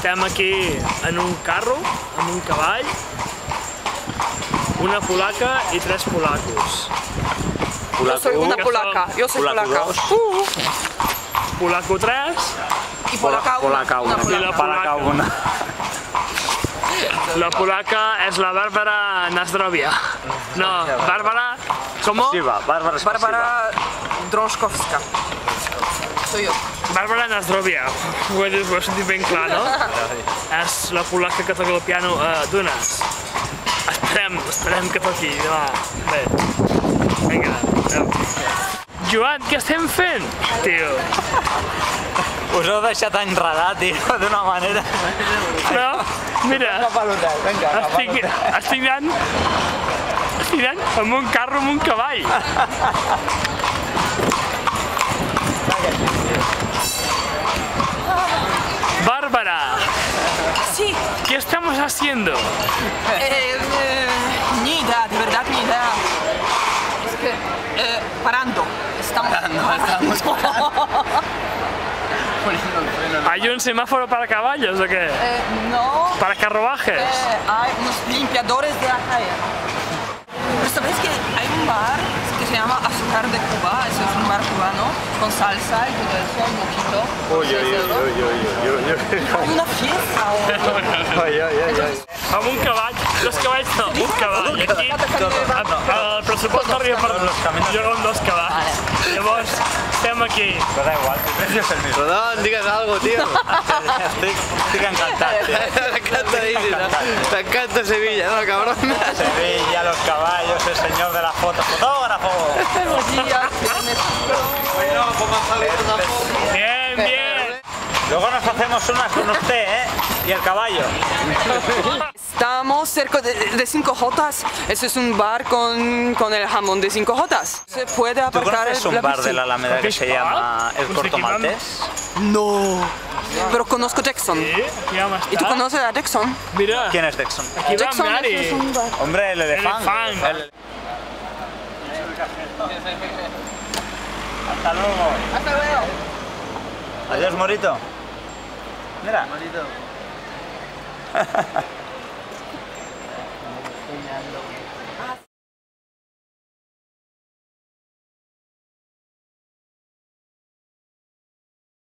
Estem aquí en un carro, amb un cavall, una polaca i 3 polacos. Yo soy una polaca, yo soy polaca. Polaco 3 Y polaca una. i la polaca. La polaca és la Bàrbara Nazdrovia. No, Bàrbara... ¿Cómo? Bárbara Droszkowska. Soy yo. Bàrbara Nazdrovia. Ho he sentit ben clar, no? És la polaca que toca el piano a Dunes. Esperem que toqui demà. Bé. Vinga, adeu. Joan, què estem fent, tio? Us heu deixat enredar, tio, d'una manera... No, mira, estic anant amb un carro amb un cavall. Bárbara, Sí. ¿qué estamos haciendo? Ni idea, de verdad ni idea. Es que, parando. Estamos ¿Hay un semáforo para caballos o qué? no. ¿Para carruajes? Hay unos limpiadores de la calle. Pero sabes que hay un bar que se llama Azúcar de Cuba, eso es un bar cubano, con salsa y todo eso, un mochito. Hay una fiesta. Amb un cavall, dos cavalls no, un cavall. Aquí el pressupost arriba per jugar amb 2 cavalls. Llavors, estem aquí. Però da igual, el precio es el mismo. Rodón, digas algo, tío. Estic encantat, tío. Te encanta Sevilla, ¿no, cabrón? Sevilla, los caballos, el señor de la foto, fotógrafo. Bien, bien. Luego nos hacemos unas con usted, ¿eh? Y el caballo. Estamos cerca de 5Jotas. Eso es un bar con el jamón de 5Jotas. Se puede ¿Tú aparcar conoces un bar de la Alameda que se llama El Corto Maltés? No. Pero conozco Jackson. Sí, aquí vamos a estar. ¿Y tú conoces a Jackson? Mira, ¿Quién es Dexon? aquí va Jackson Mari. es un bar. Hombre, el elefante. Elefant. Hasta luego. Hasta luego. Adiós, Morito. Mira. Morito.